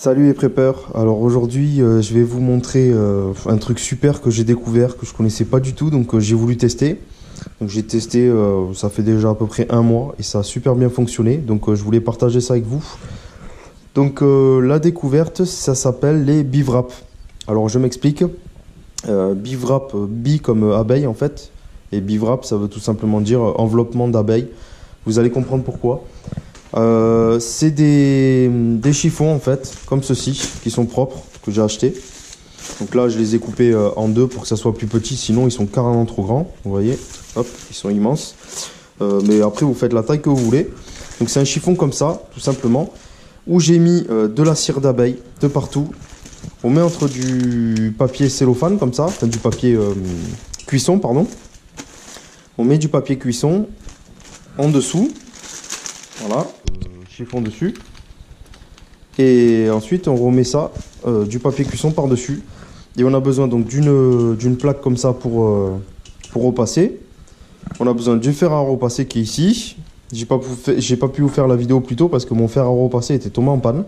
Salut les preppers, alors aujourd'hui je vais vous montrer un truc super que j'ai découvert, que je connaissais pas du tout, donc j'ai voulu tester. Donc j'ai testé, ça fait déjà à peu près un mois et ça a super bien fonctionné, donc je voulais partager ça avec vous. Donc la découverte, ça s'appelle les BeeWrap. Alors je m'explique, BeeWrap, bee comme abeille en fait, et BeeWrap ça veut tout simplement dire enveloppement d'abeille. Vous allez comprendre pourquoi. C'est des chiffons en fait, comme ceci, qui sont propres, que j'ai acheté. Donc là, je les ai coupés en deux pour que ça soit plus petit, sinon ils sont carrément trop grands. Vous voyez, hop, ils sont immenses. Mais après, vous faites la taille que vous voulez. Donc c'est un chiffon comme ça, tout simplement, où j'ai mis de la cire d'abeille de partout. On met entre du papier cellophane comme ça, enfin du papier cuisson, pardon. On met du papier cuisson en dessous. Voilà, chiffon dessus. Et ensuite, on remet ça, du papier cuisson par-dessus. Et on a besoin donc d'une plaque comme ça pour repasser. On a besoin du fer à repasser qui est ici. J'ai pas pu vous faire la vidéo plus tôt parce que mon fer à repasser était tombé en panne.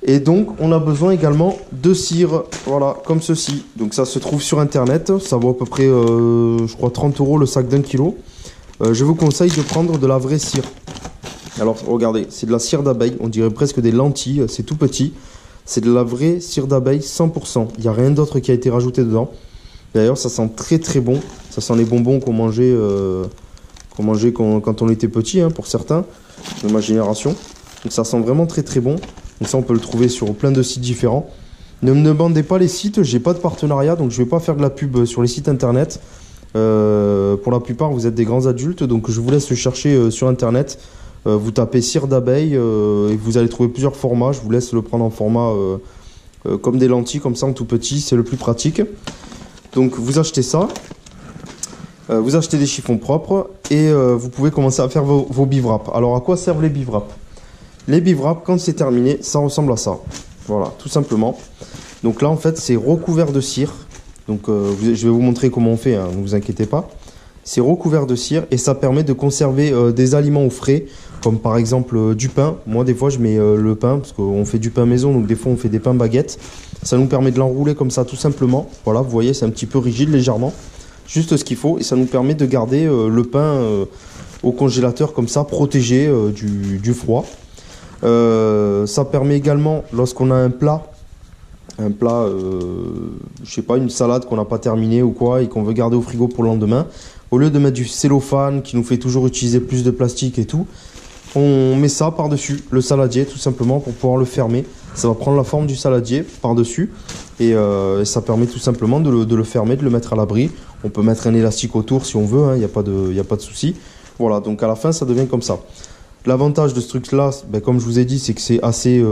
Et donc, on a besoin également de cire, voilà, comme ceci. Donc ça se trouve sur internet, ça vaut à peu près, je crois, 30 € le sac d'1 kg. Je vous conseille de prendre de la vraie cire. Alors regardez, c'est de la cire d'abeille, on dirait presque des lentilles, c'est tout petit. C'est de la vraie cire d'abeille 100%, il n'y a rien d'autre qui a été rajouté dedans. D'ailleurs ça sent très très bon, ça sent les bonbons qu'on mangeait, quand on était petit, hein, pour certains, de ma génération. Donc ça sent vraiment très très bon, donc ça on peut le trouver sur plein de sites différents. Ne me demandez pas les sites, j'ai pas de partenariat, donc je vais pas faire de la pub sur les sites internet. Pour la plupart vous êtes des grands adultes, donc je vous laisse chercher sur internet. Vous tapez cire d'abeille et vous allez trouver plusieurs formats. Je vous laisse le prendre en format comme des lentilles, comme ça en tout petit, c'est le plus pratique. Donc vous achetez ça, vous achetez des chiffons propres et vous pouvez commencer à faire vos BeeWrap. Alors à quoi servent les BeeWrap? Les BeeWrap, quand c'est terminé, ça ressemble à ça. Voilà, tout simplement. Donc là en fait c'est recouvert de cire. Donc je vais vous montrer comment on fait, hein, ne vous inquiétez pas. C'est recouvert de cire et ça permet de conserver des aliments au frais, comme par exemple du pain. Moi des fois je mets le pain, parce qu'on fait du pain maison, donc des fois on fait des pains baguettes. Ça nous permet de l'enrouler comme ça tout simplement. Voilà, vous voyez, c'est un petit peu rigide légèrement. Juste ce qu'il faut et ça nous permet de garder le pain au congélateur comme ça, protégé du froid. Ça permet également, lorsqu'on a un plat, je sais pas, une salade qu'on n'a pas terminée ou quoi et qu'on veut garder au frigo pour le lendemain, au lieu de mettre du cellophane qui nous fait toujours utiliser plus de plastique et tout, on met ça par-dessus le saladier tout simplement pour pouvoir le fermer. Ça va prendre la forme du saladier par-dessus et ça permet tout simplement de le fermer, de le mettre à l'abri. On peut mettre un élastique autour si on veut, hein, y a pas de souci. Voilà, donc à la fin ça devient comme ça. L'avantage de ce truc-là, ben, comme je vous ai dit, c'est que c'est assez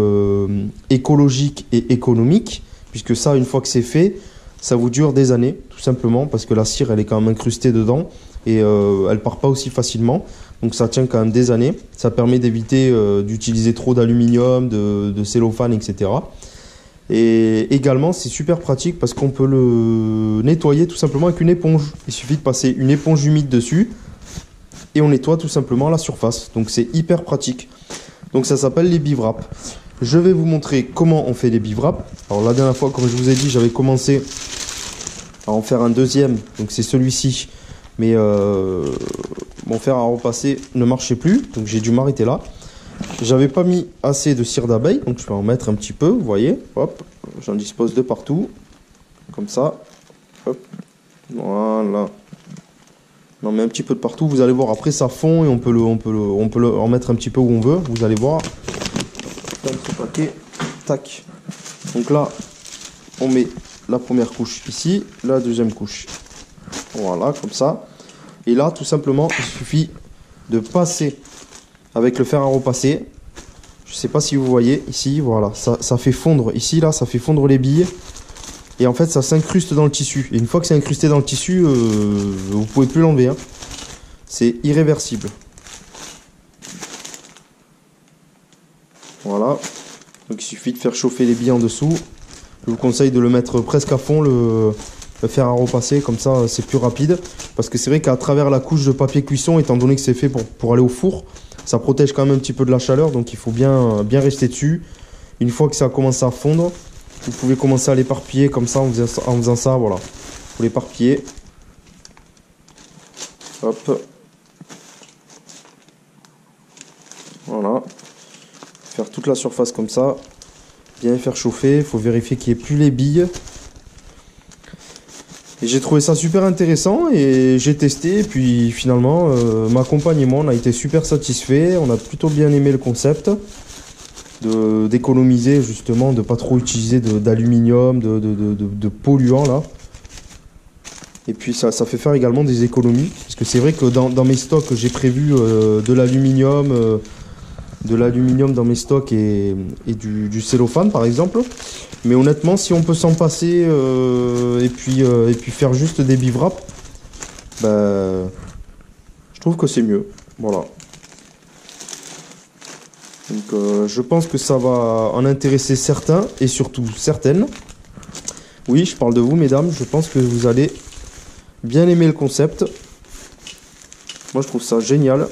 écologique et économique, puisque ça, une fois que c'est fait, ça vous dure des années, tout simplement, parce que la cire, elle est quand même incrustée dedans, et elle part pas aussi facilement, donc ça tient quand même des années. Ça permet d'éviter d'utiliser trop d'aluminium, de cellophane, etc. Et également, c'est super pratique, parce qu'on peut le nettoyer tout simplement avec une éponge. Il suffit de passer une éponge humide dessus, et on nettoie tout simplement la surface. Donc c'est hyper pratique. Donc ça s'appelle les BeeWrap. Je vais vous montrer comment on fait les BeeWrap. Alors la dernière fois, comme je vous ai dit, j'avais commencé à en faire un deuxième. Donc c'est celui-ci. Mais mon fer à repasser ne marchait plus. Donc j'ai dû m'arrêter là. J'avais pas mis assez de cire d'abeille. Donc je vais en mettre un petit peu, vous voyez. Hop, j'en dispose de partout. Comme ça. Hop, voilà. On en met un petit peu de partout, vous allez voir, après ça fond et on peut en mettre un petit peu où on veut, vous allez voir. Un paquet, tac. Donc là, on met la première couche ici, la deuxième couche. Voilà, comme ça. Et là, tout simplement, il suffit de passer avec le fer à repasser. Je ne sais pas si vous voyez, ici, voilà, ça fait fondre, ici, là, ça fait fondre les billes. Et en fait, ça s'incruste dans le tissu. Et une fois que c'est incrusté dans le tissu, vous ne pouvez plus l'enlever. Hein. C'est irréversible. Voilà. Donc il suffit de faire chauffer les billes en dessous. Je vous conseille de le mettre presque à fond, le fer à repasser. Comme ça, c'est plus rapide. Parce que c'est vrai qu'à travers la couche de papier cuisson, étant donné que c'est fait pour aller au four, ça protège quand même un petit peu de la chaleur. Donc il faut bien rester dessus. Une fois que ça a commencé à fondre, vous pouvez commencer à l'éparpiller comme ça en faisant ça, voilà. Vous l'éparpillez. Hop. Voilà. Faire toute la surface comme ça. Bien faire chauffer. Il faut vérifier qu'il n'y ait plus les billes. Et j'ai trouvé ça super intéressant et j'ai testé. Et puis finalement, ma compagne et moi, on a été super satisfaits. On a plutôt bien aimé le concept d'économiser justement, de pas trop utiliser d'aluminium, de polluants là. Et puis ça fait faire également des économies. Parce que c'est vrai que dans mes stocks, j'ai prévu de l'aluminium dans mes stocks et du cellophane par exemple. Mais honnêtement, si on peut s'en passer et puis faire juste des bivraps, bah, je trouve que c'est mieux. Voilà. Donc je pense que ça va en intéresser certains et surtout certaines. Oui, je parle de vous mesdames, je pense que vous allez bien aimer le concept. Moi je trouve ça génial.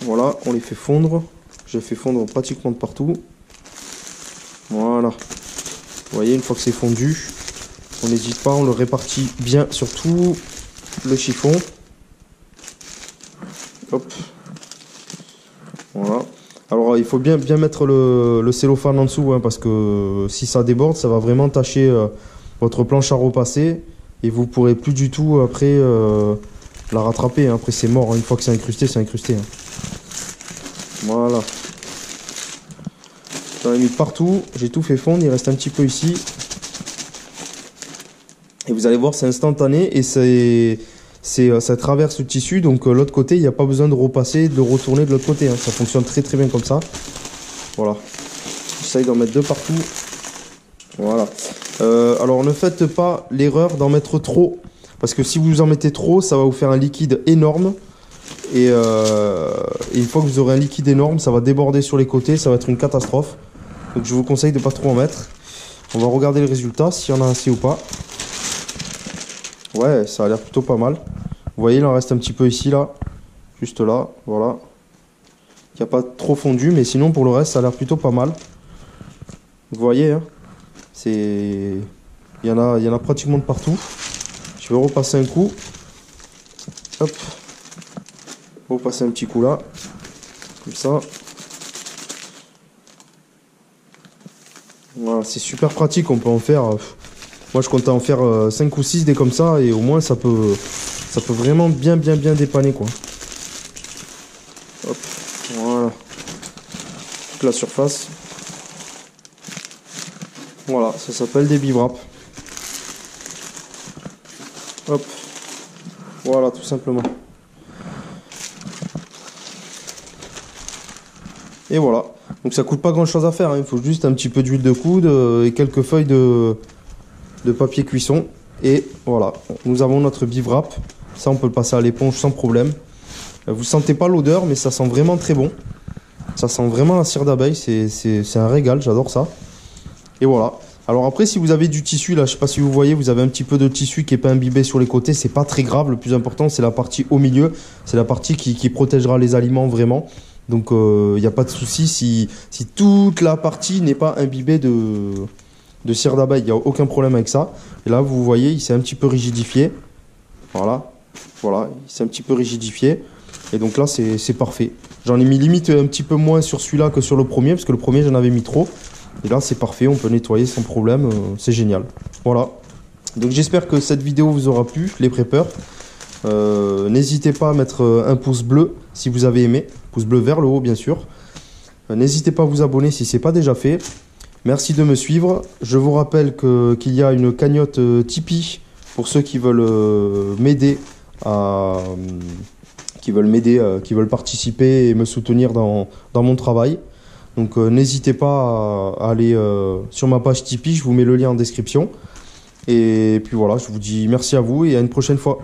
Voilà, on les fait fondre. J'ai fait fondre pratiquement de partout. Voilà. Vous voyez, une fois que c'est fondu, on n'hésite pas, on le répartit bien sur tout le chiffon. Hop. Voilà. Alors il faut bien mettre le cellophane en dessous, hein, parce que si ça déborde, ça va vraiment tacher votre planche à repasser et vous pourrez plus du tout après la rattraper. Hein. Après c'est mort, hein. Une fois que c'est incrusté, c'est incrusté. Hein. Voilà. J'en ai mis partout, j'ai tout fait fondre, il reste un petit peu ici. Et vous allez voir, c'est instantané et ça traverse le tissu, donc l'autre côté, il n'y a pas besoin de repasser, de le retourner de l'autre côté. Hein. Ça fonctionne très très bien comme ça. Voilà. J'essaye d'en mettre deux partout. Voilà. Alors ne faites pas l'erreur d'en mettre trop, parce que si vous en mettez trop, ça va vous faire un liquide énorme. Et une fois que vous aurez un liquide énorme, ça va déborder sur les côtés, ça va être une catastrophe. Donc je vous conseille de ne pas trop en mettre. On va regarder le résultat, s'il y en a assez ou pas. Ouais, ça a l'air plutôt pas mal. Vous voyez, il en reste un petit peu ici, là. Juste là, voilà. Il n'y a pas trop fondu, mais sinon pour le reste, ça a l'air plutôt pas mal. Vous voyez, hein, il y en a pratiquement de partout. Je vais repasser un coup. Hop. Repasser un petit coup là. Comme ça. Voilà, c'est super pratique, on peut en faire... Moi je compte en faire 5 ou 6 des comme ça et au moins ça peut vraiment bien dépanner quoi. Hop, voilà. Toute la surface. Voilà, ça s'appelle des bivraps. Hop. Voilà, tout simplement. Et voilà. Donc ça coûte pas grand chose à faire, hein. Il faut juste un petit peu d'huile de coude et quelques feuilles de papier cuisson. Et voilà, nous avons notre bivrap. Ça on peut le passer à l'éponge sans problème. Vous sentez pas l'odeur, mais ça sent vraiment très bon. Ça sent vraiment la cire d'abeille, c'est un régal, j'adore ça. Et voilà. Alors après, si vous avez du tissu, là, je sais pas si vous voyez, vous avez un petit peu de tissu qui est pas imbibé sur les côtés, c'est pas très grave. Le plus important, c'est la partie au milieu. C'est la partie qui protégera les aliments vraiment. Donc il n'y a pas de souci si toute la partie n'est pas imbibée de cire d'abeille, il n'y a aucun problème avec ça. Et là vous voyez, il s'est un petit peu rigidifié. Voilà, il s'est un petit peu rigidifié. Et donc là c'est parfait. J'en ai mis limite un petit peu moins sur celui-là que sur le premier, parce que le premier j'en avais mis trop. Et là c'est parfait, on peut nettoyer sans problème, c'est génial. Voilà, donc j'espère que cette vidéo vous aura plu, les preppers. N'hésitez pas à mettre un pouce bleu si vous avez aimé, pouce bleu vers le haut bien sûr. N'hésitez pas à vous abonner si ce n'est pas déjà fait. Merci de me suivre. Je vous rappelle qu'il y a une cagnotte Tipeee pour ceux qui veulent m'aider qui veulent participer et me soutenir dans mon travail. Donc n'hésitez pas à aller sur ma page Tipeee, je vous mets le lien en description. Et puis voilà, je vous dis merci à vous et à une prochaine fois.